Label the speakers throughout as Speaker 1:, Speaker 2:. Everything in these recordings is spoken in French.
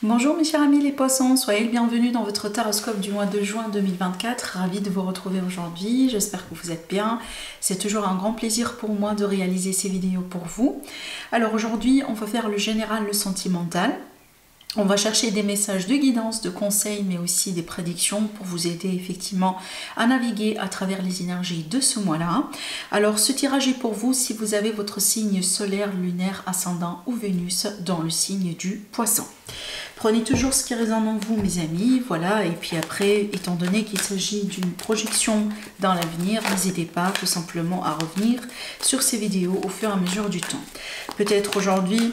Speaker 1: Bonjour mes chers amis les poissons, soyez le bienvenu dans votre taroscope du mois de juin 2024. Ravie de vous retrouver aujourd'hui, j'espère que vous êtes bien. C'est toujours un grand plaisir pour moi de réaliser ces vidéos pour vous. Alors aujourd'hui, on va faire le général, le sentimental. On va chercher des messages de guidance, de conseils, mais aussi des prédictions pour vous aider effectivement à naviguer à travers les énergies de ce mois-là. Alors ce tirage est pour vous si vous avez votre signe solaire, lunaire, ascendant ou Vénus dans le signe du poisson. Prenez toujours ce qui résonne en vous mes amis, voilà, et puis après, étant donné qu'il s'agit d'une projection dans l'avenir, n'hésitez pas tout simplement à revenir sur ces vidéos au fur et à mesure du temps. Peut-être aujourd'hui,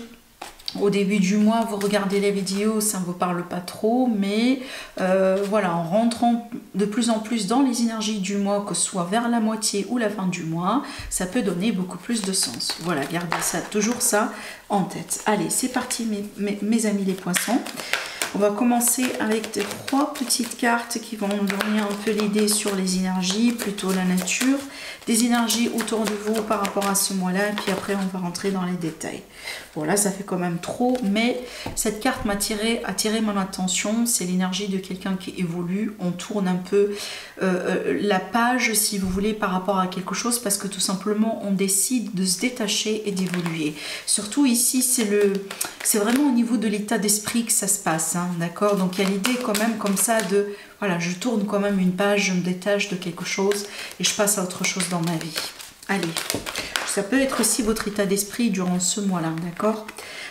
Speaker 1: au début du mois, vous regardez les vidéos, ça ne vous parle pas trop, mais voilà, en rentrant de plus en plus dans les énergies du mois, que ce soit vers la moitié ou la fin du mois, ça peut donner beaucoup plus de sens. Voilà, gardez ça, toujours ça en tête. Allez, c'est parti mes amis les poissons. On va commencer avec trois petites cartes qui vont nous donner un peu l'idée sur les énergies, plutôt la nature, des énergies autour de vous par rapport à ce mois-là, et puis après on va rentrer dans les détails. Voilà, ça fait quand même trop, mais cette carte m'a attiré mon attention, c'est l'énergie de quelqu'un qui évolue. On tourne un peu la page, si vous voulez, par rapport à quelque chose, parce que tout simplement on décide de se détacher et d'évoluer. Surtout ici, c'est vraiment au niveau de l'état d'esprit que ça se passe, hein, d'accord? Donc il y a l'idée quand même comme ça de, voilà, je tourne quand même une page, je me détache de quelque chose et je passe à autre chose dans ma vie. Allez, ça peut être aussi votre état d'esprit durant ce mois-là, d'accord?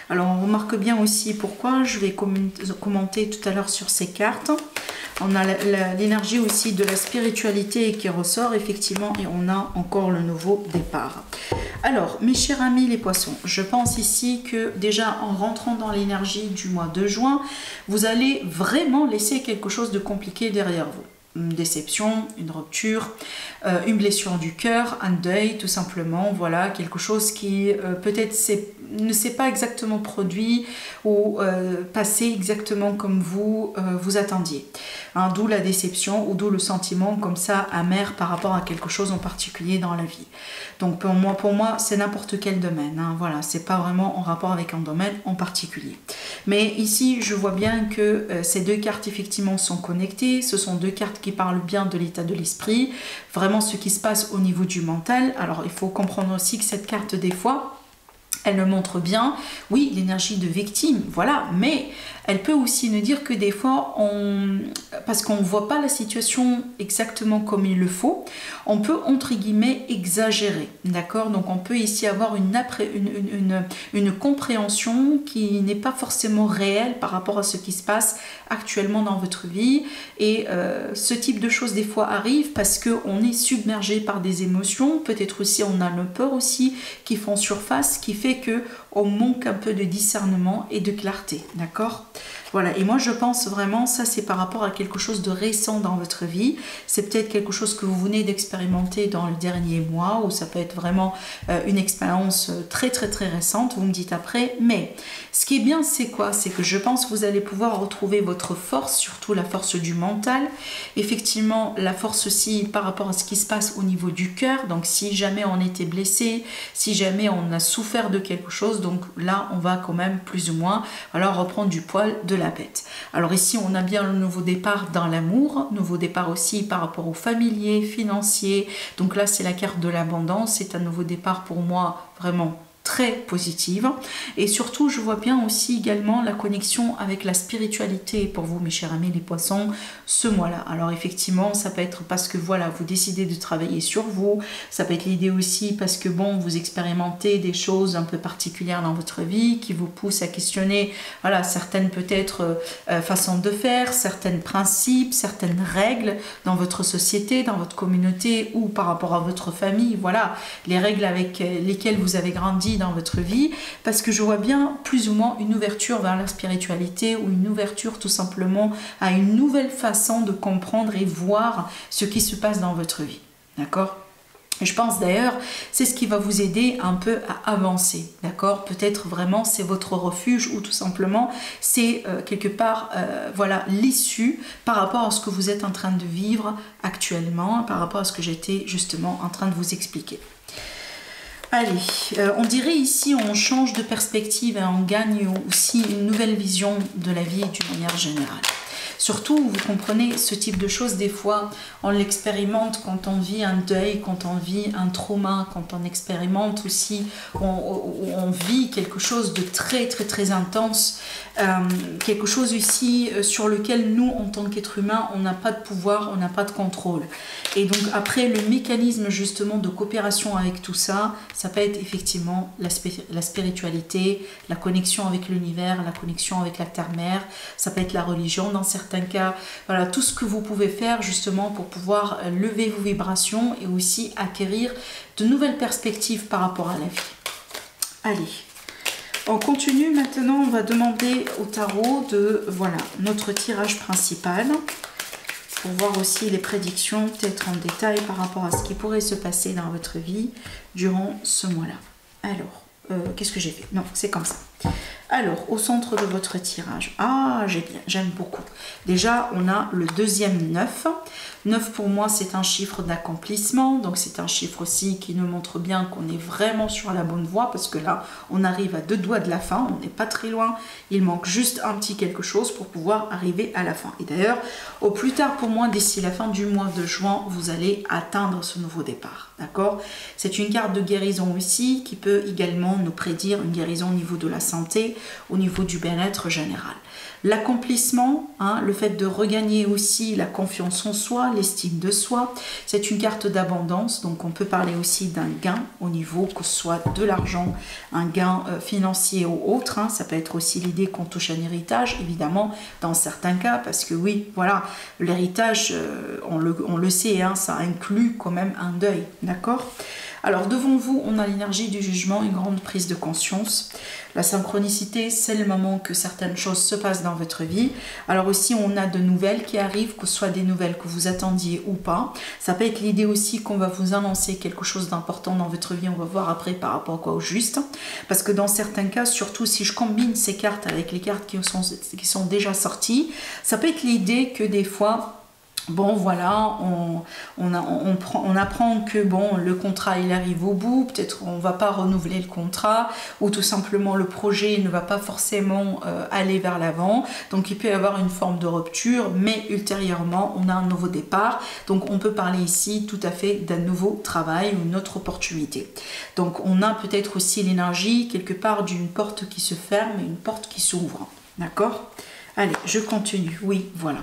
Speaker 1: Alors on remarque bien aussi pourquoi, je vais commenter tout à l'heure sur ces cartes. On a l'énergie aussi de la spiritualité qui ressort effectivement, et on a encore le nouveau départ. Alors mes chers amis les poissons, je pense ici que déjà en rentrant dans l'énergie du mois de juin, vous allez vraiment laisser quelque chose de compliqué derrière vous. Une déception, une rupture, une blessure du cœur, un deuil tout simplement, voilà, quelque chose qui peut-être ne s'est pas exactement produit ou passé exactement comme vous vous attendiez. Hein, d'où la déception ou d'où le sentiment comme ça amer par rapport à quelque chose en particulier dans la vie. Donc pour moi c'est n'importe quel domaine, hein, voilà, c'est pas vraiment en rapport avec un domaine en particulier. Mais ici je vois bien que ces deux cartes effectivement sont connectées, ce sont deux cartes qui parlent bien de l'état de l'esprit, vraiment ce qui se passe au niveau du mental. Alors il faut comprendre aussi que cette carte des fois, elle nous montre bien, oui, l'énergie de victime, voilà, mais elle peut aussi nous dire que des fois, parce qu'on ne voit pas la situation exactement comme il le faut, on peut, entre guillemets, exagérer, d'accord? Donc on peut ici avoir une compréhension qui n'est pas forcément réelle par rapport à ce qui se passe actuellement dans votre vie, et ce type de choses des fois arrive parce qu'on est submergé par des émotions, peut-être aussi on a nos peurs aussi qui font surface, qui fait que on manque un peu de discernement et de clarté, d'accord? Voilà, et moi je pense vraiment, ça c'est par rapport à quelque chose de récent dans votre vie, c'est peut-être quelque chose que vous venez d'expérimenter dans le dernier mois, ou ça peut être vraiment une expérience très récente, vous me dites après, mais ce qui est bien c'est quoi? C'est que je pense que vous allez pouvoir retrouver votre force, surtout la force du mental, effectivement la force aussi par rapport à ce qui se passe au niveau du cœur, donc si jamais on était blessé, si jamais on a souffert de quelque chose, donc là on va quand même plus ou moins alors reprendre du poil de la bête. Alors ici on a bien le nouveau départ dans l'amour, nouveau départ aussi par rapport aux familiers, financiers, donc là c'est la carte de l'abondance, c'est un nouveau départ pour moi vraiment très positive, et surtout je vois bien aussi également la connexion avec la spiritualité pour vous mes chers amis les poissons ce mois-là. Alors effectivement ça peut être parce que voilà vous décidez de travailler sur vous, ça peut être l'idée aussi parce que bon vous expérimentez des choses un peu particulières dans votre vie qui vous poussent à questionner voilà certaines peut-être façons de faire, certains principes, certaines règles dans votre société, dans votre communauté ou par rapport à votre famille, voilà les règles avec lesquelles vous avez grandi dans votre vie, parce que je vois bien plus ou moins une ouverture vers la spiritualité ou une ouverture tout simplement à une nouvelle façon de comprendre et voir ce qui se passe dans votre vie, d'accord? Et je pense d'ailleurs, c'est ce qui va vous aider un peu à avancer, d'accord? Peut-être vraiment c'est votre refuge ou tout simplement c'est quelque part voilà l'issue par rapport à ce que vous êtes en train de vivre actuellement, par rapport à ce que j'étais justement en train de vous expliquer. Allez, on dirait ici on change de perspective et on gagne aussi une nouvelle vision de la vie d'une manière générale. Surtout, vous comprenez, ce type de choses, des fois, on l'expérimente quand on vit un deuil, quand on vit un trauma, quand on expérimente aussi, on vit quelque chose de très, très, très intense, quelque chose ici sur lequel nous, en tant qu'être humain, on n'a pas de pouvoir, on n'a pas de contrôle. Et donc, après, le mécanisme, justement, de coopération avec tout ça, ça peut être effectivement la spiritualité, la connexion avec l'univers, la connexion avec la terre-mère, ça peut être la religion dans certains cas, voilà, tout ce que vous pouvez faire justement pour pouvoir lever vos vibrations et aussi acquérir de nouvelles perspectives par rapport à la vie. Allez, on continue maintenant, on va demander au tarot de, voilà, notre tirage principal pour voir aussi les prédictions peut-être en détail par rapport à ce qui pourrait se passer dans votre vie durant ce mois-là. Alors, qu'est-ce que j'ai fait? Non, c'est comme ça. Alors, au centre de votre tirage, ah, j'aime beaucoup. Déjà, on a le deuxième 9. 9 pour moi, c'est un chiffre d'accomplissement. Donc, c'est un chiffre aussi qui nous montre bien qu'on est vraiment sur la bonne voie. Parce que là, on arrive à 2 doigts de la fin. On n'est pas très loin. Il manque juste un petit quelque chose pour pouvoir arriver à la fin. Et d'ailleurs, au plus tard pour moi, d'ici la fin du mois de juin, vous allez atteindre ce nouveau départ. D'accord? C'est une carte de guérison aussi qui peut également nous prédire une guérison au niveau de la santé, au niveau du bien-être général. L'accomplissement, hein, le fait de regagner aussi la confiance en soi, l'estime de soi, c'est une carte d'abondance, donc on peut parler aussi d'un gain au niveau que ce soit de l'argent, un gain financier ou autre, hein. Ça peut être aussi l'idée qu'on touche un héritage, évidemment, dans certains cas, parce que oui, voilà, l'héritage, on le sait, hein, ça inclut quand même un deuil, d'accord ? Alors devant vous, on a l'énergie du jugement, une grande prise de conscience. La synchronicité, c'est le moment que certaines choses se passent dans votre vie. Alors aussi, on a de nouvelles qui arrivent, que ce soit des nouvelles que vous attendiez ou pas. Ça peut être l'idée aussi qu'on va vous annoncer quelque chose d'important dans votre vie. On va voir après par rapport à quoi au juste. Parce que dans certains cas, surtout si je combine ces cartes avec les cartes qui sont déjà sorties, ça peut être l'idée que des fois... Bon voilà, on apprend que bon, le contrat il arrive au bout, peut-être on ne va pas renouveler le contrat ou tout simplement le projet ne va pas forcément aller vers l'avant. Donc il peut y avoir une forme de rupture, mais ultérieurement on a un nouveau départ. Donc on peut parler ici tout à fait d'un nouveau travail ou une autre opportunité. Donc on a peut-être aussi l'énergie quelque part d'une porte qui se ferme et une porte qui s'ouvre. D'accord? Allez, je continue. Oui, voilà.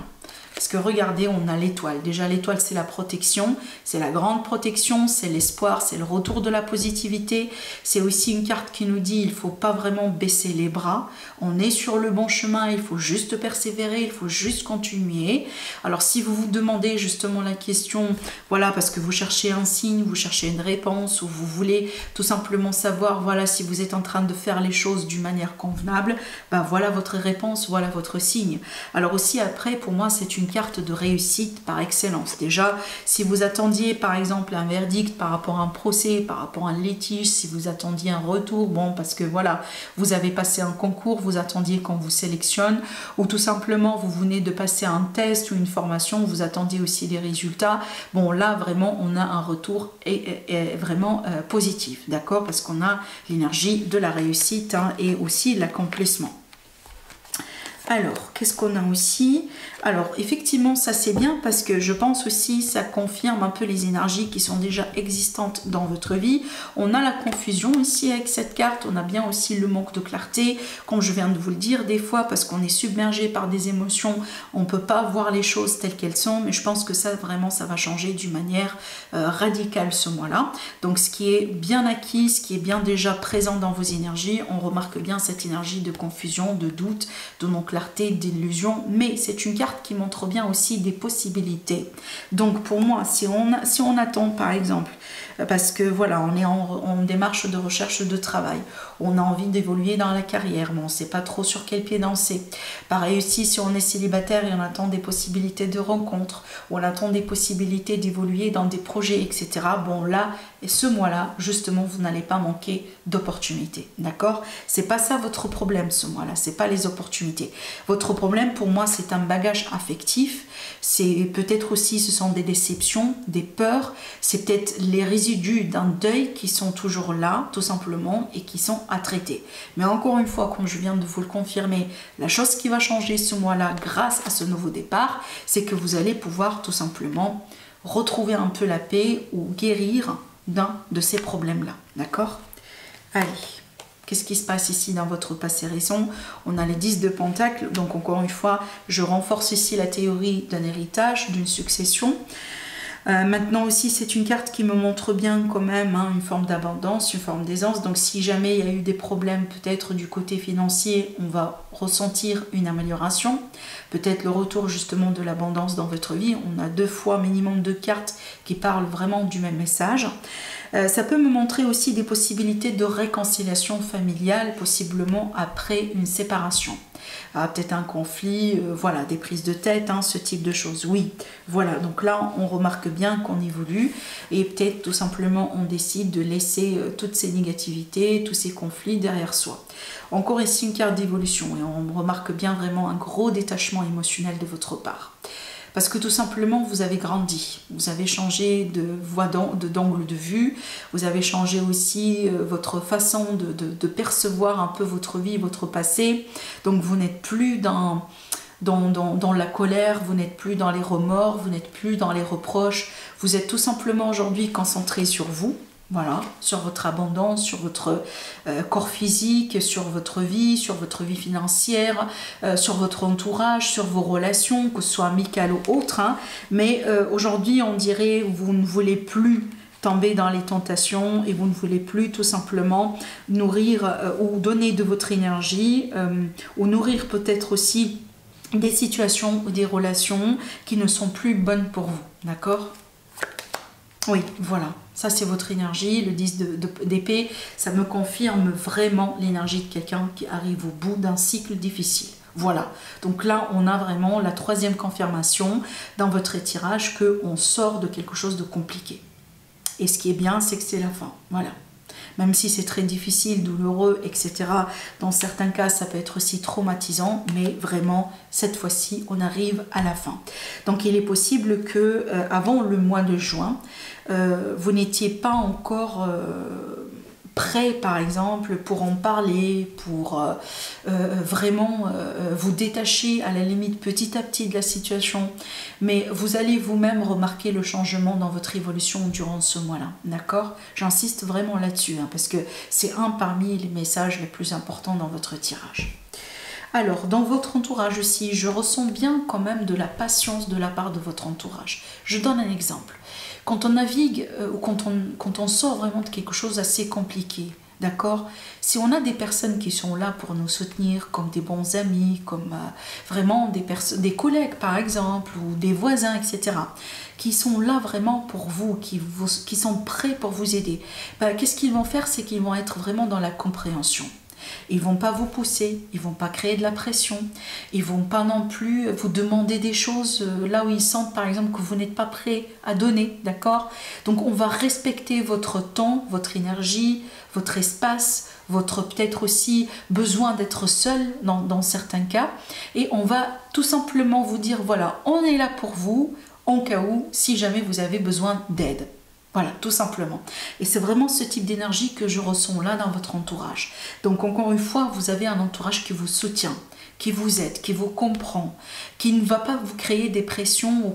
Speaker 1: Parce que regardez, on a l'étoile. Déjà, l'étoile, c'est la protection, c'est la grande protection, c'est l'espoir, c'est le retour de la positivité. C'est aussi une carte qui nous dit il ne faut pas vraiment baisser les bras. On est sur le bon chemin, il faut juste persévérer, il faut juste continuer. Alors, si vous vous demandez justement la question, voilà, parce que vous cherchez un signe, vous cherchez une réponse, ou vous voulez tout simplement savoir, voilà, si vous êtes en train de faire les choses d'une manière convenable, ben voilà votre réponse, voilà votre signe. Alors aussi, après, pour moi, c'est une carte de réussite par excellence. Déjà, si vous attendiez par exemple un verdict par rapport à un procès, par rapport à un litige, si vous attendiez un retour, bon, parce que voilà, vous avez passé un concours, vous attendiez qu'on vous sélectionne, ou tout simplement vous venez de passer un test ou une formation, vous attendiez aussi des résultats, bon là vraiment on a un retour et vraiment positif, d'accord, parce qu'on a l'énergie de la réussite, hein, et aussi l'accomplissement. Alors, qu'est-ce qu'on a aussi? Alors, effectivement, ça c'est bien parce que je pense aussi ça confirme un peu les énergies qui sont déjà existantes dans votre vie. On a la confusion ici avec cette carte, on a bien aussi le manque de clarté, comme je viens de vous le dire, des fois parce qu'on est submergé par des émotions, on ne peut pas voir les choses telles qu'elles sont, mais je pense que ça vraiment, ça va changer d'une manière radicale ce mois-là. Donc, ce qui est bien acquis, ce qui est bien déjà présent dans vos énergies, on remarque bien cette énergie de confusion, de doute, de non-clarté, d'illusion, mais c'est une carte qui montre bien aussi des possibilités. Donc pour moi, si on attend par exemple, parce que voilà, on est en démarche de recherche de travail, on a envie d'évoluer dans la carrière, mais on ne sait pas trop sur quel pied danser. Pareil aussi, si on est célibataire et on attend des possibilités de rencontres, ou on attend des possibilités d'évoluer dans des projets, etc. Bon là, Et ce mois-là, justement, vous n'allez pas manquer d'opportunités. D'accord? C'est pas ça votre problème ce mois-là. C'est pas les opportunités. Votre problème, pour moi, c'est un bagage affectif. C'est peut-être aussi, ce sont des déceptions, des peurs. C'est peut-être les résidus d'un deuil qui sont toujours là, tout simplement, et qui sont à traiter. Mais encore une fois, comme je viens de vous le confirmer, la chose qui va changer ce mois-là grâce à ce nouveau départ, c'est que vous allez pouvoir tout simplement retrouver un peu la paix ou guérir d'un de ces problèmes-là. D'accord? Allez, qu'est-ce qui se passe ici dans votre passé récent? On a les 10 de Pentacles, donc encore une fois, je renforce ici la théorie d'un héritage, d'une succession. Maintenant aussi, c'est une carte qui me montre bien quand même une forme d'abondance, une forme d'aisance. Donc si jamais il y a eu des problèmes peut-être du côté financier, on va ressentir une amélioration. Peut-être le retour justement de l'abondance dans votre vie. On a 2 fois minimum 2 cartes qui parlent vraiment du même message. Ça peut me montrer aussi des possibilités de réconciliation familiale, possiblement après une séparation. Peut-être un conflit, voilà, des prises de tête, ce type de choses. Oui, voilà, donc là, on remarque bien qu'on évolue et peut-être tout simplement, on décide de laisser toutes ces négativités, tous ces conflits derrière soi. Encore ici, une carte d'évolution et on remarque bien vraiment un gros détachement émotionnel de votre part. Parce que tout simplement, vous avez grandi, vous avez changé d'angle de vue, vous avez changé aussi votre façon de percevoir un peu votre vie, votre passé. Donc vous n'êtes plus dans la colère, vous n'êtes plus dans les remords, vous n'êtes plus dans les reproches. Vous êtes tout simplement aujourd'hui concentré sur vous. Voilà, sur votre abondance, sur votre corps physique, sur votre vie financière, sur votre entourage, sur vos relations, que ce soit amicales ou autres. Mais aujourd'hui, on dirait que vous ne voulez plus tomber dans les tentations et vous ne voulez plus tout simplement nourrir ou donner de votre énergie ou nourrir peut-être aussi des situations ou des relations qui ne sont plus bonnes pour vous. D'accord ? Oui, voilà, ça c'est votre énergie, le 10 d'épée, ça me confirme vraiment l'énergie de quelqu'un qui arrive au bout d'un cycle difficile. Voilà, donc là on a vraiment la 3e confirmation dans votre étirage qu'on sort de quelque chose de compliqué. Et ce qui est bien, c'est que c'est la fin, voilà. Même si c'est très difficile, douloureux, etc. Dans certains cas, ça peut être aussi traumatisant, mais vraiment, cette fois-ci, on arrive à la fin. Donc, il est possible que avant le mois de juin, vous n'étiez pas encore prêt, par exemple, pour en parler, pour vraiment vous détacher à la limite petit à petit de la situation. Mais vous allez vous-même remarquer le changement dans votre évolution durant ce mois-là. D'accord? J'insiste vraiment là-dessus, parce que c'est un parmi les messages les plus importants dans votre tirage. Alors, dans votre entourage aussi, je ressens bien quand même de la patience de la part de votre entourage. Je donne un exemple. Quand on navigue ou quand on sort vraiment de quelque chose d'assez compliqué, d'accord? Si on a des personnes qui sont là pour nous soutenir, comme des bons amis, comme vraiment des collègues par exemple, ou des voisins, etc., qui sont là vraiment pour vous, qui sont prêts pour vous aider, qu'est-ce qu'ils vont faire? C'est qu'ils vont être vraiment dans la compréhension. Ils ne vont pas vous pousser, ils ne vont pas créer de la pression, ils ne vont pas non plus vous demander des choses là où ils sentent par exemple que vous n'êtes pas prêt à donner, d'accord? Donc on va respecter votre temps, votre énergie, votre espace, votre peut-être aussi besoin d'être seul dans certains cas, et on va tout simplement vous dire voilà, on est là pour vous en cas où, si jamais vous avez besoin d'aide. Voilà, tout simplement. Et c'est vraiment ce type d'énergie que je ressens là dans votre entourage. Donc encore une fois, vous avez un entourage qui vous soutient, qui vous aide, qui vous comprend, qui ne va pas vous créer des pressions ou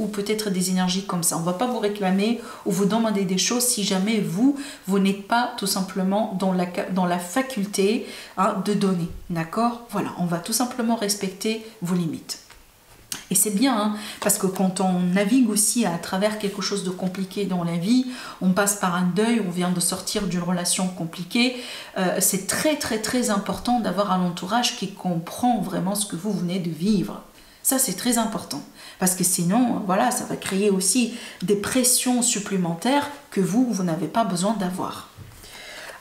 Speaker 1: peut-être des énergies comme ça. On ne va pas vous réclamer ou vous demander des choses si jamais vous n'êtes pas tout simplement dans la faculté de donner. D'accord? Voilà, on va tout simplement respecter vos limites. Et c'est bien, parce que quand on navigue aussi à travers quelque chose de compliqué dans la vie, on passe par un deuil, on vient de sortir d'une relation compliquée, c'est très très très important d'avoir un entourage qui comprend vraiment ce que vous venez de vivre. Ça c'est très important, parce que sinon, voilà, ça va créer aussi des pressions supplémentaires que vous n'avez pas besoin d'avoir.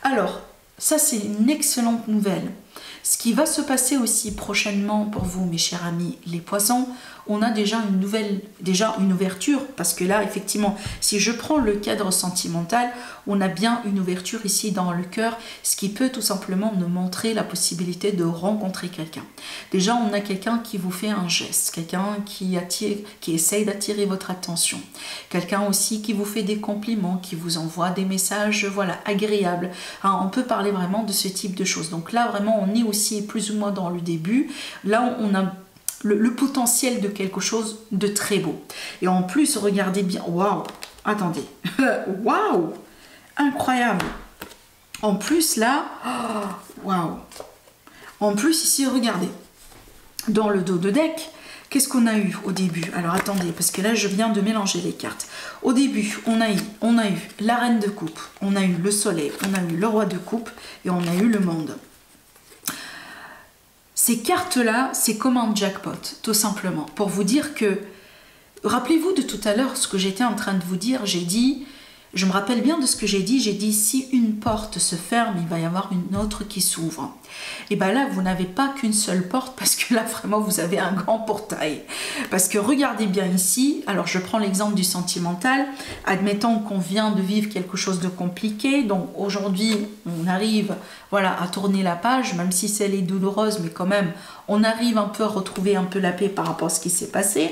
Speaker 1: Alors, ça c'est une excellente nouvelle. Ce qui va se passer aussi prochainement pour vous, mes chers amis les poissons, on a déjà une ouverture, parce que là, effectivement, si je prends le cadre sentimental, on a bien une ouverture ici dans le cœur, ce qui peut tout simplement nous montrer la possibilité de rencontrer quelqu'un. Déjà, on a quelqu'un qui vous fait un geste, quelqu'un qui essaye d'attirer votre attention, quelqu'un aussi qui vous fait des compliments, qui vous envoie des messages, voilà, agréables. Hein, on peut parler vraiment de ce type de choses. Donc là, vraiment, on est aussi plus ou moins dans le début. Là, on a le potentiel de quelque chose de très beau. Et en plus, regardez bien. Waouh! Attendez. Waouh! Incroyable! En plus, là, waouh! En plus, ici, regardez. Dans le dos de deck, qu'est-ce qu'on a eu au début? Alors, attendez, parce que là, je viens de mélanger les cartes. Au début, on a eu la reine de coupe, on a eu le soleil, on a eu le roi de coupe et on a eu le monde. Ces cartes-là, c'est comme un jackpot, tout simplement. Pour vous dire que, rappelez-vous de tout à l'heure, ce que j'étais en train de vous dire, j'ai dit, je me rappelle bien de ce que j'ai dit si une porte se ferme, il va y avoir une autre qui s'ouvre. Et bien là, vous n'avez pas qu'une seule porte, parce que là, vraiment, vous avez un grand portail. Parce que regardez bien ici, alors je prends l'exemple du sentimental, admettons qu'on vient de vivre quelque chose de compliqué, donc aujourd'hui, on arrive, voilà, à tourner la page, même si celle est douloureuse, mais quand même, on arrive un peu à retrouver un peu la paix par rapport à ce qui s'est passé.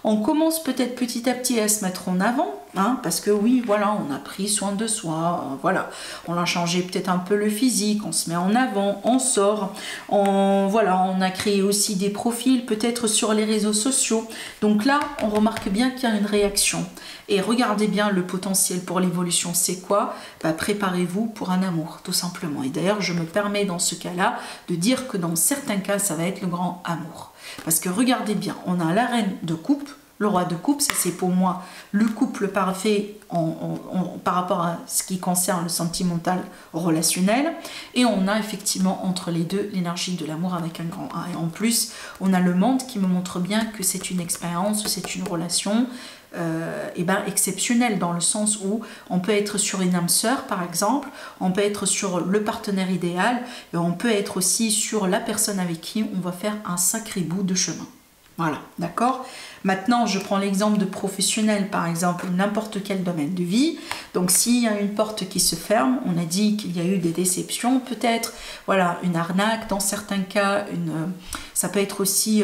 Speaker 1: On commence peut-être petit à petit à se mettre en avant, hein, parce que oui, voilà, on a pris soin de soi, voilà, on a changé peut-être un peu le physique, on se met en avant, on sort, voilà, on a créé aussi des profils peut-être sur les réseaux sociaux. Donc là, on remarque bien qu'il y a une réaction. Et regardez bien le potentiel pour l'évolution, c'est quoi? Bah, préparez-vous pour un amour, tout simplement. Et d'ailleurs, je me permets dans ce cas-là de dire que dans certains cas, ça va être le grand amour. Parce que regardez bien, on a la reine de coupe, le roi de coupe, ça c'est pour moi le couple parfait par rapport à ce qui concerne le sentimental relationnel. Et on a effectivement entre les deux l'énergie de l'amour avec un grand A. Et en plus, on a le monde qui me montre bien que c'est une expérience, c'est une relation exceptionnelle, dans le sens où on peut être sur une âme sœur par exemple, on peut être sur le partenaire idéal et on peut être aussi sur la personne avec qui on va faire un sacré bout de chemin. Voilà, d'accord? Maintenant, je prends l'exemple de professionnel, par exemple, n'importe quel domaine de vie. Donc, s'il y a une porte qui se ferme, on a dit qu'il y a eu des déceptions, peut-être, voilà, une arnaque, dans certains cas, ça peut être aussi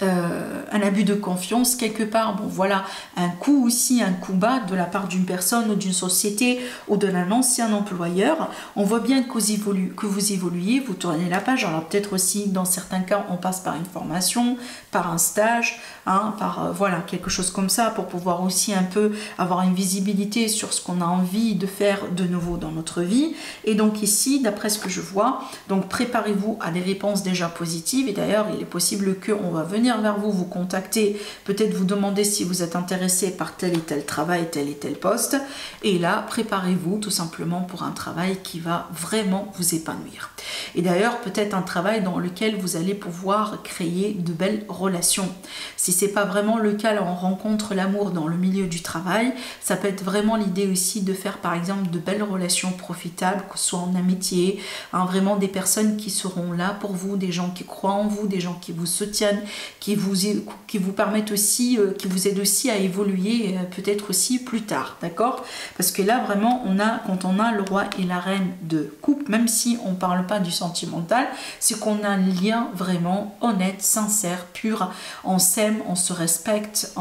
Speaker 1: un abus de confiance quelque part, bon voilà, un coup aussi, un coup bas de la part d'une personne ou d'une société ou d'un ancien employeur. On voit bien que vous évoluez, vous tournez la page. Alors peut-être aussi dans certains cas on passe par une formation, par un stage, hein, par voilà, quelque chose comme ça, pour pouvoir aussi un peu avoir une visibilité sur ce qu'on a envie de faire de nouveau dans notre vie. Et donc ici, d'après ce que je vois, donc préparez-vous à des réponses déjà positives. Et d'ailleurs, il est possible qu'on va venir vers vous contacter, peut-être vous demander si vous êtes intéressé par tel et tel travail, tel et tel poste. Et là, préparez-vous tout simplement pour un travail qui va vraiment vous épanouir. Et d'ailleurs, peut-être un travail dans lequel vous allez pouvoir créer de belles relations. Si c'est pas vraiment le cas, là, on rencontre l'amour dans le milieu du travail, ça peut être vraiment l'idée aussi de faire par exemple de belles relations profitables, que ce soit en amitié, hein, vraiment des personnes qui seront là pour vous, des gens qui croient en vous, des gens qui vous soutiennent, qui vous permettent aussi, qui vous aident aussi à évoluer peut-être aussi plus tard, d'accord? Parce que là vraiment quand on a le roi et la reine de coupe, même si on ne parle pas du sentimental, c'est qu'on a un lien vraiment honnête, sincère, pur, on s'aime, on se respecte,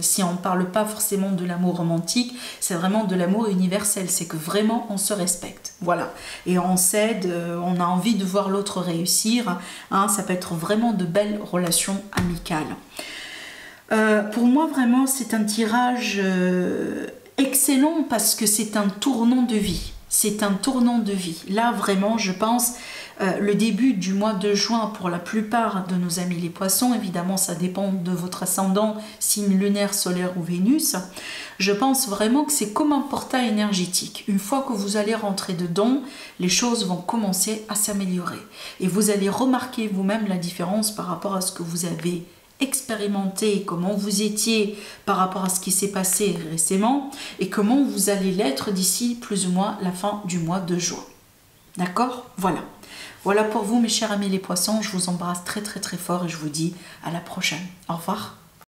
Speaker 1: si on ne parle pas forcément de l'amour romantique, c'est vraiment de l'amour universel, c'est que vraiment on se respecte, voilà, et on s'aide, on a envie de voir l'autre réussir, hein, ça peut être vraiment de belles relations amicales. Pour moi vraiment c'est un tirage excellent parce que c'est un tournant de vie. C'est un tournant de vie. Là vraiment je pense le début du mois de juin pour la plupart de nos amis les poissons, évidemment ça dépend de votre ascendant, signe lunaire, solaire ou Vénus. Je pense vraiment que c'est comme un portail énergétique. Une fois que vous allez rentrer dedans, les choses vont commencer à s'améliorer. Et vous allez remarquer vous-même la différence par rapport à ce que vous avez expérimenter comment vous étiez par rapport à ce qui s'est passé récemment et comment vous allez l'être d'ici plus ou moins la fin du mois de juin. D'accord? Voilà. Voilà pour vous mes chers amis les poissons. Je vous embrasse très très très fort et je vous dis à la prochaine. Au revoir.